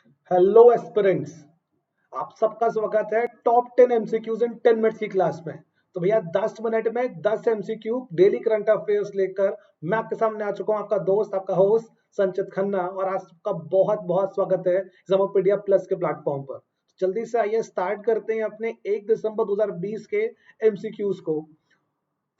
Hello aspirants. आप सबका स्वागत है टॉप 10 एमसीक्यूज इन 10 मिनट्स की क्लास में। तो भैया 10 मिनट में 10 एमसीक्यू डेली करंट अफेयर्स लेकर मैं आपके सामने आ चुका हूं, आपका दोस्त, आपका होस्ट संचित खन्ना। और आज सबका बहुत बहुत स्वागत है ज़मोपीडिया प्लस के प्लेटफॉर्म पर। जल्दी से आइए स्टार्ट करते हैं अपने 1 दिसंबर 2020 के एमसीक्यूज को।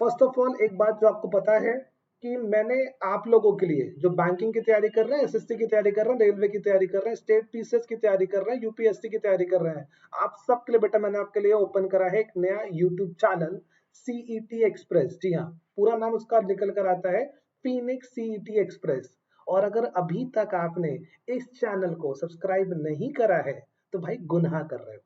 फर्स्ट ऑफ ऑल एक बात जो आपको पता है कि मैंने आप लोगों के लिए जो बैंकिंग की तैयारी कर रहे हैं, एसएससी की तैयारी कर रहे हैं, रेलवे की तैयारी कर रहे हैं, स्टेट पीसीएस की तैयारी कर रहे हैं, यूपीएससी की तैयारी कर रहे हैं, आप सबके लिए बेटा मैंने आपके लिए ओपन करा है एक नया यूट्यूब चैनल सीईटी एक्सप्रेस। जी हाँ, पूरा नाम उसका निकल कर आता है फीनिक्स सीईटी एक्सप्रेस। और अगर अभी तक आपने इस चैनल को सब्सक्राइब नहीं करा है तो भाई गुनाह कर रहे हो।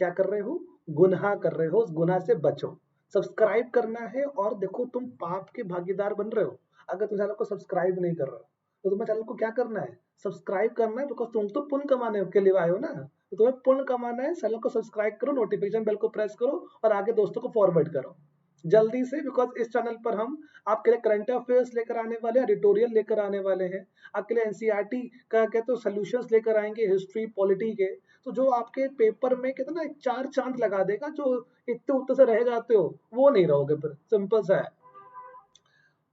क्या कर रहे हो? गुनाह कर रहे हो, उस गुनाह से बचो। सब्सक्राइब करना है और देखो तुम पाप के भागीदार बन रहे हो अगर तुम चैनल को सब्सक्राइब नहीं कर रहे हो। तो तुम्हें चैनल को क्या करना है? सब्सक्राइब करना है, बिकॉज तुम तो पुण्य कमाने के लिए आए हो ना। तो तुम्हें पुण्य कमाना है, चैनल को सब्सक्राइब करो, नोटिफिकेशन बेल को प्रेस करो और आगे दोस्तों को फॉरवर्ड करो जल्दी से। बिकॉज इस चैनल पर हम आपके लिए करंट अफेयर्स लेकर आने वाले हैं, एडिटोरियल लेकर आने वाले हैं, आपके लिए एनसीईआरटी का कहते हो सोल्यूशंस लेकर आएंगे, हिस्ट्री पॉलिटी के। तो जो आपके पेपर में कहते ना एक चार चांद लगा देगा, जो इतने उत्तर से रह जाते हो वो नहीं रहोगे फिर। सिंपल सा है।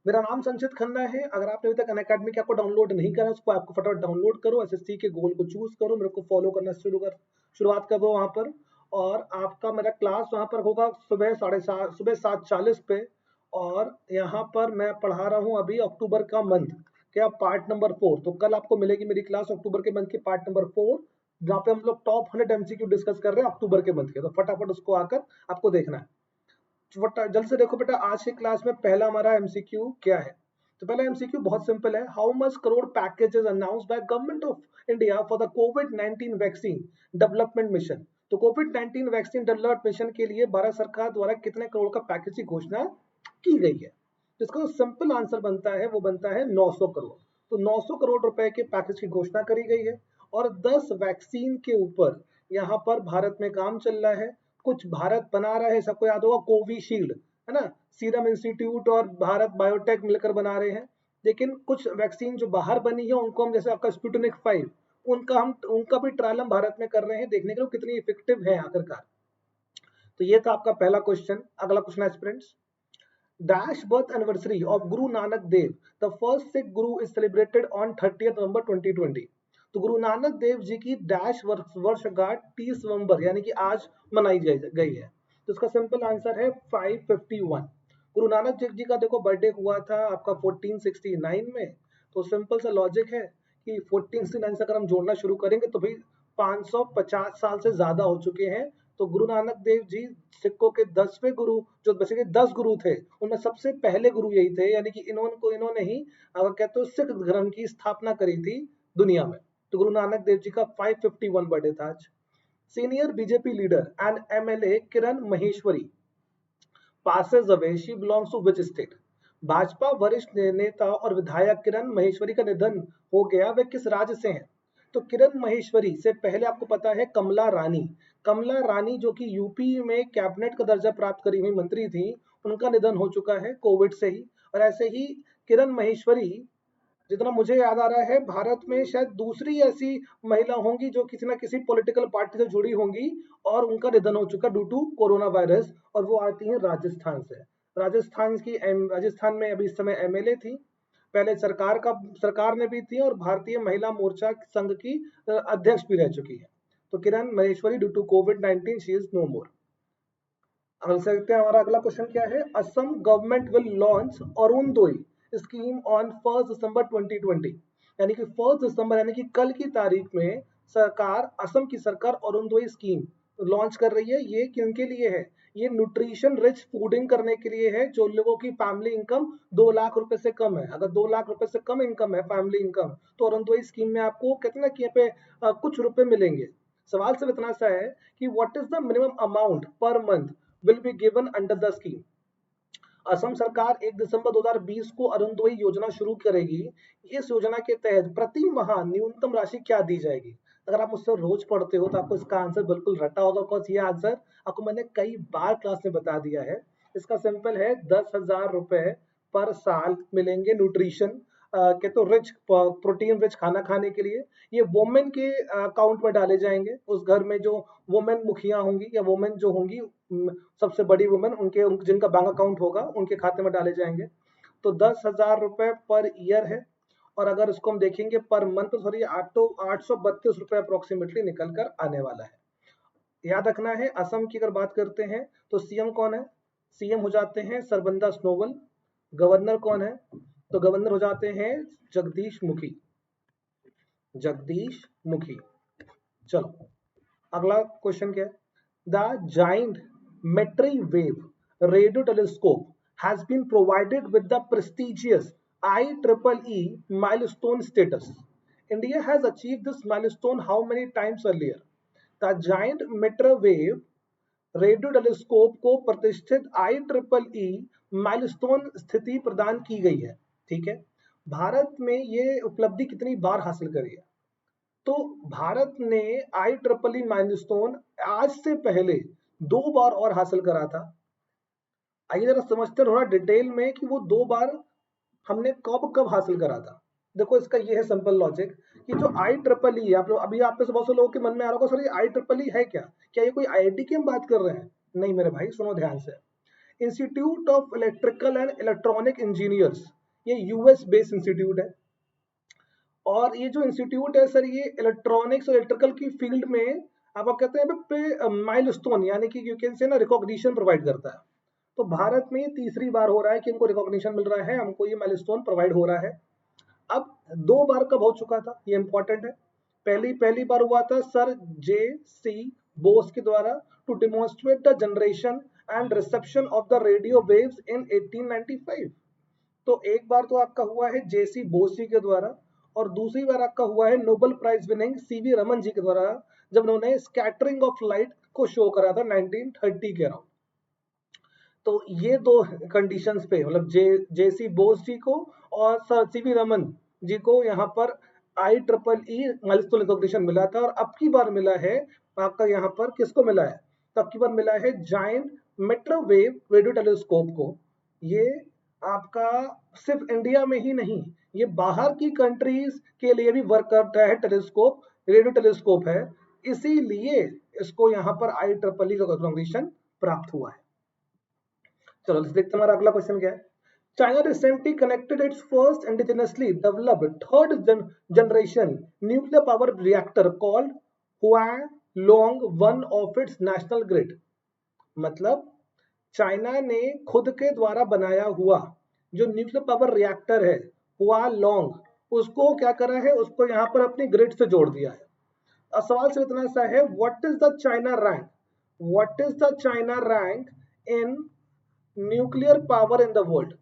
मेरा नाम संचित खन्ना है। अगर आपने अभी तक अनअकैडमी के आपको डाउनलोड नहीं करा उसको आपको फटाफट डाउनलोड करो, एसएससी के गोल को चूज करो, मेरे को फॉलो करना शुरुआत कर दो वहां पर। और आपका मेरा क्लास वहां पर होगा सुबह 7:30, सुबह 7:40 पे। और यहाँ पर मैं पढ़ा रहा हूँ अभी अक्टूबर का मंथ, क्या पार्ट नंबर 4। तो कल आपको मिलेगी मेरी क्लास अक्टूबर के मंथ की पार्ट नंबर 4, जहाँ पे हम लोग टॉप 100 एमसीक्यू डिस्कस कर रहे हैं अक्टूबर के मंथ के। तो फटाफट उसको आकर आपको देखना है। जल्द से देखो बेटा, आज की क्लास में पहला हमारा एमसीक्यू क्या है। तो पहला एमसीक्यू बहुत सिंपल है। How much crore package is announced by government of India for the covid vaccine development mission. तो कोविड-19 वैक्सीन डेवलपमेंट मिशन के लिए भारत सरकार द्वारा कितने करोड़ का पैकेज की घोषणा की गई है? जिसका जो सिंपल आंसर बनता है वो बनता है 900 करोड़। तो 900 करोड़ रुपए के पैकेज की घोषणा करी गई है। और 10 वैक्सीन के ऊपर यहाँ पर भारत में काम चल रहा है। कुछ भारत बना रहा है, सबको याद होगा कोविशील्ड, है ना, सीरम इंस्टीट्यूट और भारत बायोटेक मिलकर बना रहे हैं। लेकिन कुछ वैक्सीन जो बाहर बनी है उनको हम, जैसे आपका स्पुतनिक 5, उनका भी ट्रायल हम भारत में कर रहे हैं, देखने के लिए कितनी इफेक्टिव है आखिरकार। तो ये था आपका पहला क्वेश्चन। अगला क्वेश्चन है students, Dash birth anniversary of Guru Nanak Dev, the first Sikh Guru, is celebrated on 30th November 2020। तो गुरु नानक देव जी की डैश वर्षगांठ 30 नवंबर यानी कि आज मनाई गई है। तो इसका सिंपल आंसर है 551। गुरु नानक देव जी का देखो बर्थडे हुआ था आपका 1469 में। तो सिंपल सा लॉजिक है कि 1469 से अगर हम जोड़ना शुरू करेंगे तो भाई 550 साल से ज्यादा हो चुके हैं। तो गुरु नानक देव जी सिखों के 10वें गुरु, जो बेसिकली 10 गुरु थे उनमें सबसे पहले गुरु यही थे, यानी कि इन्होंने ही अगर कहते हो सिख धर्म की स्थापना करी थी दुनिया में। तो गुरु नानक देव जी का 551 बर्थडे था आज। Senior BJP leader and MLA Kiran Maheshwari passes away, she belongs to which state? Bhajpa वरिष्ठ नेता और विधायक किरण महेश्वरी का निधन हो गया, वे किस राज्य से हैं? तो किरण महेश्वरी से पहले आपको पता है कमला रानी। कमला रानी जो कि यूपी में कैबिनेट का दर्जा प्राप्त करी हुई मंत्री थी, उनका निधन हो चुका है कोविड से ही। और ऐसे ही किरण महेश्वरी, जितना मुझे याद आ रहा है, भारत में शायद दूसरी ऐसी महिला होंगी जो किसी ना किसी पॉलिटिकल पार्टी से जुड़ी होंगी और उनका निधन हो चुका ड्यू टू कोरोना वायरस। और वो आती हैं राजस्थान से। राजस्थान में अभी इस समय एमएलए थी, पहले सरकार ने भी थी और भारतीय महिला मोर्चा संघ की अध्यक्ष भी रह चुकी है। तो किरण महेश्वरी ड्यू टू कोविड-19 शी इज नो मोर। हमारा अगला क्वेश्चन क्या है? Assam government will launch Arunodaya scheme on 1 December 2020। यानी कि 1 दिसंबर यानी कि कल की तारीख में असम की सरकार अरुणोदय स्कीम लॉन्च कर रही है। ये किनके लिए है? ये न्यूट्रिशन रिच फूडिंग करने के लिए है, जो लोगों की फैमिली इनकम 2 लाख रुपए से कम है। अगर 2 लाख रुपए से कम इनकम है फैमिली इनकम, तो अरुणोदय स्कीम में आपको कितना कि यहाँ पे कुछ रुपए मिलेंगे। सवाल सिर्फ इतना सा है कि what is the minimum amount per month will be given under the scheme। Assam सरकार 1 दिसंबर 2020 को अरुणोदय योजना शुरू करेगी। इस योजना के तहत प्रति माह न्यूनतम राशि क्या दी जाएगी? अगर आप मुझसे रोज पढ़ते हो तो आपको इसका आंसर बिल्कुल रटा होगा, बिकॉज ये आंसर आपको मैंने कई बार क्लास में बता दिया है। इसका सिंपल है 10,000 रुपए पर साल मिलेंगे न्यूट्रिशन कहते रिच प्रोटीन रिच खाना खाने के लिए, ये वोमेन के अकाउंट में डाले जाएंगे। उस घर में जो वोमेन मुखिया होंगी या वोमेन जो होंगी, सबसे बड़ी वोमेन, जिनका बैंक अकाउंट होगा उनके खाते में डाले जाएंगे। तो 10,000 रुपए पर ईयर है, और अगर इसको हम देखेंगे पर मंथ, सॉरी 832 रुपए अप्रोक्सीमेटली निकल कर आने वाला है। याद रखना है, असम की अगर बात करते हैं तो सीएम कौन है? सीएम हो जाते हैं सर्बानंद सोनोवाल। गवर्नर कौन है? तो गवर्नर हो जाते हैं जगदीश मुखी। जगदीश मुखी। चलो अगला क्वेश्चन क्या है? The giant metre wave radio telescope has been provided with the prestigious IEEE milestone status. India has achieved this milestone how many times earlier? The giant microwave radio telescope को प्रतिष्ठित IEEE milestone स्थिति प्रदान की गई है। ठीक है, भारत में ये उपलब्धि कितनी बार हासिल करी है? तो भारत ने IEEE माइलस्टोन आज से पहले 2 बार और हासिल करा था। आइए जरा समझते हैं थोड़ा डिटेल में कि वो 2 बार हमने कब कब हासिल करा था। देखो इसका ये है सिंपल लॉजिक कि जो IEEE, आप लोग अभी आप में से बहुत से लोगों के मन में आ रहा होगा सर ये IEEE है क्या? क्या ये कोई IIT की हम बात कर रहे हैं? नहीं मेरे भाई, सुनो ध्यान से। Institute of electrical and electronic engineers, ये यूएस बेस्ड इंस्टीट्यूट है। और ये जो इंस्टीट्यूट है सर, ये इलेक्ट्रॉनिक्स और इलेक्ट्रिकल की फील्ड में आप कहते हैं पे माइलस्टोन यानी कि यू कैन से ना रिकॉग्निशन प्रोवाइड करता है। तो भारत में तीसरी बार हो रहा है कि इनको रिकॉग्निशन मिल रहा है, हमको ये माइलस्टोन प्रोवाइड हो रहा है। अब 2 बार कब हो चुका था ये इंपॉर्टेंट है। पहली बार हुआ था सर J.C. बोस के द्वारा to demonstrate the generation and reception of the radio waves in 1895। तो एक बार तो आपका हुआ है J.C. बोस जी के द्वारा, और दूसरी बार आपका हुआ है Nobel prize winning C.V. Raman ji के द्वारा, जब उन्होंने स्कैटरिंग ऑफ लाइट को शो करा था 1930 के अराउंड। तो ये 2 कंडीशंस पे मतलब J.C. बोस जी को और सर C.V. रमन जी को यहाँ पर IEEE माइलस्टोन रिकॉग्निशन मिला था, और अब की बार मिला है आपका यहाँ पर किसको मिला है? तो अब की बार मिला है जायंट माइक्रोवेव रेडियो टेलीस्कोप को। ये आपका सिर्फ इंडिया में ही नहीं, ये बाहर की कंट्रीज के लिए भी वर्क करता है टेलीस्कोप, रेडियो टेलीस्कोप है, इसीलिए इसको यहाँ पर IEEE रिकॉग्निशन प्राप्त हुआ है। चलो देखते हैं हमारा अगला क्वेश्चन क्या है। China recently connected its first indigenously developed third generation nuclear power reactor called Hualong, one of its national grid। मतलब चाइना ने खुद के द्वारा बनाया हुआ जो न्यूक्लियर पावर रिएक्टर है हुआलोंग, उसको क्या करा है, उसको यहाँ पर अपनी ग्रिड से जोड़ दिया है। अब सवाल सिर्फ इतना सा है, what is the China rank, what is the China rank in nuclear power in the world?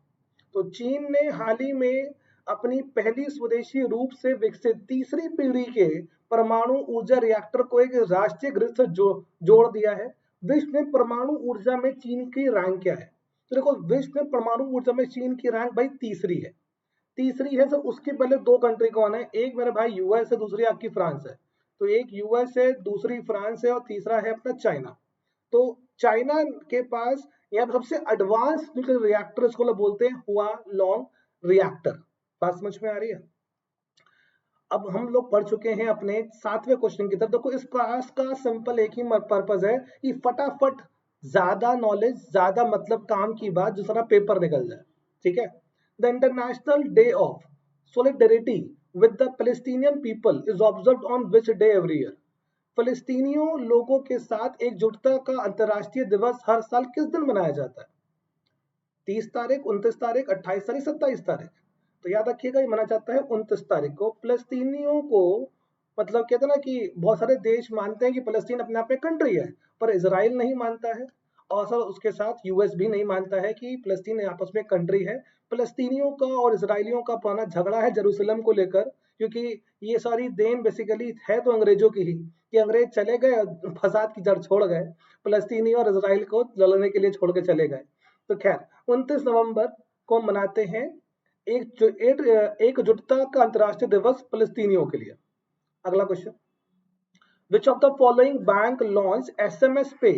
तो चीन ने हाल ही में अपनी पहली स्वदेशी रूप से विकसित तीसरी पीढ़ी के परमाणु ऊर्जा रिएक्टर को एक राष्ट्रीय ग्रिड से जोड़ दिया है। विश्व में परमाणु ऊर्जा में चीन की रैंक क्या है? तो देखो विश्व में परमाणु ऊर्जा में चीन की रैंक भाई तीसरी है। तीसरी है, तो उसके पहले 2 कंट्री कौन है? एक मेरे भाई यूएस है, दूसरी आपकी फ्रांस है। तो एक यूएस है, दूसरी फ्रांस है, और तीसरा है अपना चाइना। तो चाइना के पास यहाँ पर सबसे एडवांस न्यूक्लियर रिएक्टर इसको बोलते हैं हुआलोंग रिएक्टर। बात समझ में आ रही है? अब हम लोग पढ़ चुके हैं अपने 7वें क्वेश्चन की तरफ। देखो इस क्लास का सिंपल एक ही पर्पज है कि फटाफट ज्यादा नॉलेज, ज्यादा मतलब काम की बात, जो सारा पेपर निकल जाए। ठीक है। The international day of solidarity with the Palestinian people is observed on which day every year? फलस्तीनियों लोगों के साथ एकजुटता का अंतर्राष्ट्रीय दिवस हर साल किस दिन मनाया जाता है? 30 तारीख, 29 तारीख, 28 तारीख, 27 तारीख? तो याद रखिएगा ये मना जाता है 29 तारीख को। फलस्तीनियों को मतलब कहते हैं ना कि बहुत सारे देश मानते हैं कि फलस्तीन अपने आप में कंट्री है, पर इजराइल नहीं मानता है, और सर उसके साथ यूएस भी नहीं मानता है कि फलस्तीन आपस में कंट्री है। फलस्तीनियों का और इसराइलियों का पुराना झगड़ा है जेरूसलम को लेकर, क्योंकि ये सारी देन बेसिकली है तो अंग्रेजों की ही, कि अंग्रेज चले गए, फसाद की जड़ छोड़ गए, फलस्तीनी और इसराइल को लड़ने के लिए छोड़ के चले गए। तो खैर 29 नवंबर को मनाते हैं एकजुटता का अंतर्राष्ट्रीय दिवस फलस्तीनियों के लिए। अगला question, which of the following bank launch SMS pay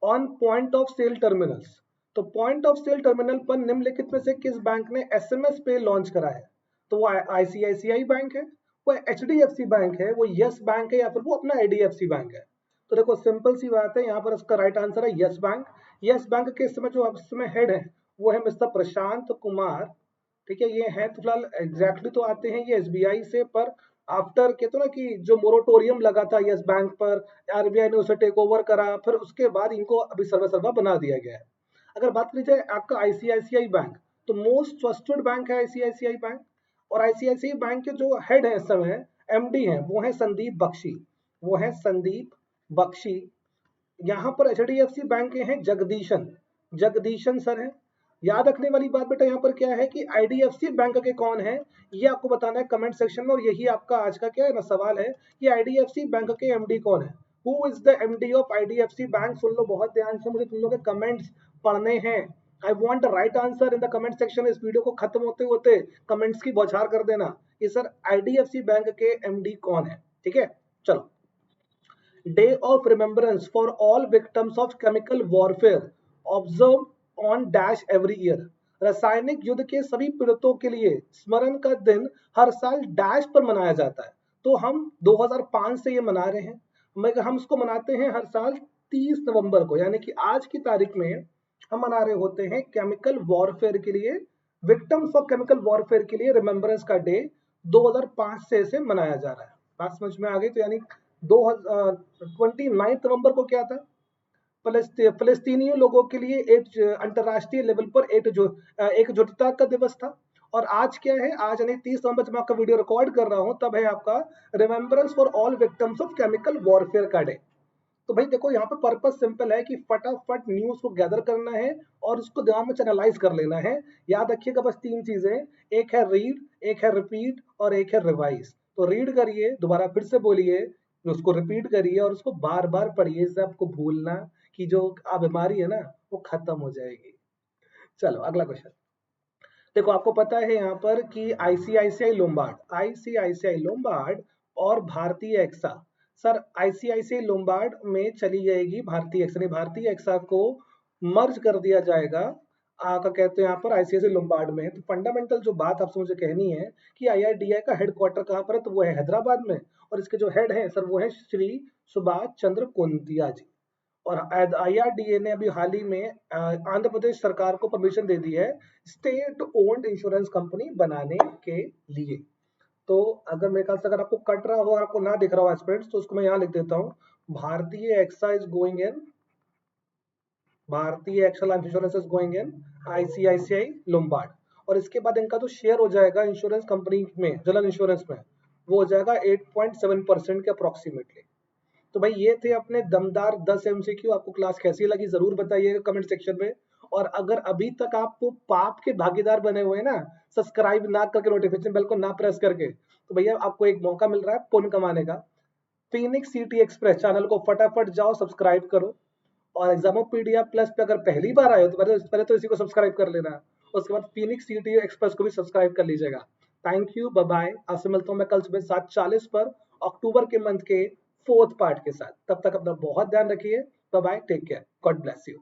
on point of sale terminals? तो पॉइंट ऑफ सेल टर्मिनल पर निम्नलिखित में से किस बैंक ने SMS पे लॉन्च करा है? तो वो आईसीआईसीआई बैंक है, वो एचडीएफसी बैंक है, वो यस बैंक है, या फिर वो अपना आईडीएफसी बैंक है? तो देखो सिंपल सी बात है, यहाँ पर इसका राइट आंसर है यस बैंक। यस बैंक के इस समय जो इस समय हेड है वो है मिस्टर प्रशांत कुमार। ठीक है, ये है तो फिलहाल एग्जैक्टली तो आते हैं ये एसबीआई से, पर आफ्टर कहते ना कि जो मोरेटोरियम लगा था यस बैंक पर, आरबीआई ने उसे टेक ओवर करा, फिर उसके बाद इनको अभी सर्वे सर्वा बना दिया गया है। अगर बात करी जाए आपका आईसीआईसीआई बैंक, तो मोस्ट ट्रस्टेड बैंक है आईसीआईसीआई बैंक। और आईसीआईसीआई बैंक के जो हेड है इस समय, एमडी है, वो है संदीप बख्शी। वो है संदीप बख्शी। यहाँ पर एचडीएफसी बैंक के हैं जगदीशन, जगदीशन सर है। याद रखने वाली बात बेटा यहाँ पर क्या है कि आईडीएफसी बैंक के कौन है, ये आपको बताना है कमेंट सेक्शन में, और यही आपका आज का क्या है ना सवाल है कि आईडीएफसी बैंक के एमडी कौन है। Who is the MD of IDFC bank? सुन लो बहुत ध्यान से, मुझे तुम लोगों के कमेंट्स पढ़ने हैं। I want the right answer in the comment section. इस वीडियो को खत्म होते होते कमेंट्स की बौछार कर देना कि सर आईडीएफसी बैंक के एमडी कौन है। ठीक है, चलो। Day of remembrance for all victims of chemical warfare observe on dash every year. रासायनिक युद्ध के सभी पीड़ितों के लिए स्मरण का दिन हर साल डैश पर मनाया जाता है। तो हम 2005 से ये मना रहे हैं, मगर हम इसको मनाते हैं हर साल 30 नवंबर को, यानी कि आज की तारीख में हम मना रहे होते हैं केमिकल वॉरफेयर के लिए, विक्टिम्स ऑफ केमिकल वॉरफेयर के लिए रिमेम्बरेंस का डे 2005 से इसे मनाया जा रहा है। बात समझ में आ गई? तो यानी 29 नवंबर को क्या था, फलस्तीनी लोगों के लिए एक अंतरराष्ट्रीय लेवल पर एकजुटता का दिवस था। और आज क्या है, आज यानी 30 नवंबर जब मैं आपका वीडियो रिकॉर्ड कर रहा हूं, तब है आपका remembrance for all victims of chemical warfare का डे। तो भाई देखो यहाँ पे पर्पस सिंपल है कि फटाफट न्यूज को गैदर करना है और उसको दिमाग में चैनलाइज कर लेना है। याद रखिएगा बस 3 चीजें, एक है रीड, एक है रिपीट और एक है रिवाइज। तो रीड करिए, दोबारा फिर से बोलिए, उसको रिपीट करिए और उसको बार बार पढ़िए, इससे आपको भूलना की जो बीमारी है ना वो खत्म हो जाएगी। चलो अगला क्वेश्चन देखो। आपको पता है यहाँ पर कि आईसीआईसीआई लोम्बार्ड और भारतीय एक्सा, सर आईसीआईसीआई लोम्बार्ड में चली जाएगी भारतीय एक्सा, भारतीय एक्सा को मर्ज कर दिया जाएगा का कहते हैं यहाँ पर आईसीआईसीआई लोम्बार्ड में। तो फंडामेंटल जो बात आपसे मुझे कहनी है कि आईआरडीआई का हेडक्वार्टर कहाँ पर है, तो वो है हैदराबाद में, और इसके जो हेड है सर वो है श्री सुभाष चंद्र कुंतिया जी। और आईआरडीए ने अभी हाल ही में आंध्र प्रदेश सरकार को परमिशन दे दी है स्टेट ओन्ड इंश्योरेंस कंपनी बनाने के लिए। तो अगर मेरे ख्याल से अगर आपको कट रहा हो और आपको ना दिख रहा हो एस्पिरेंट्स, तो उसको मैं यहाँ लिख देता हूँ, भारतीय AXA is going in, Bhartiya AXA life insurance is going in ICICI Lombard. और इसके बाद इनका जो शेयर हो जाएगा इंश्योरेंस कंपनी में, जनरल इंश्योरेंस में, वो हो जाएगा 8.7% के अप्रोक्सीमेटली। तो भाई ये थे अपने दमदार 10 एमसीक्यू। आपको क्लास कैसी लगी जरूर बताइएगा कमेंट सेक्शन में। और अगर अभी तक आप पाप के भागीदार बने हुए हैं ना, सब्सक्राइब ना करके, नोटिफिकेशन बेल को ना प्रेस करके, तो भैया आपको एक मौका मिल रहा है पुण्य कमाने का। फीनिक्स सिटी एक्सप्रेस चैनल को फटाफट जाओ सब्सक्राइब करो, और एग्जामोपीडिया प्लस पे अगर पहली बार आए हो तो पहले तो इसी को सब्सक्राइब कर लेना, उसके बाद फीनिक्स सिटी एक्सप्रेस को भी सब्सक्राइब कर लीजिएगा। Thank you, bye bye. आपसे मिलता हूँ मैं कल सुबह 7:40 पर अक्टूबर के मंथ के 4th पार्ट के साथ। तब तक अपना बहुत ध्यान रखिए। Bye bye, take care, God bless you.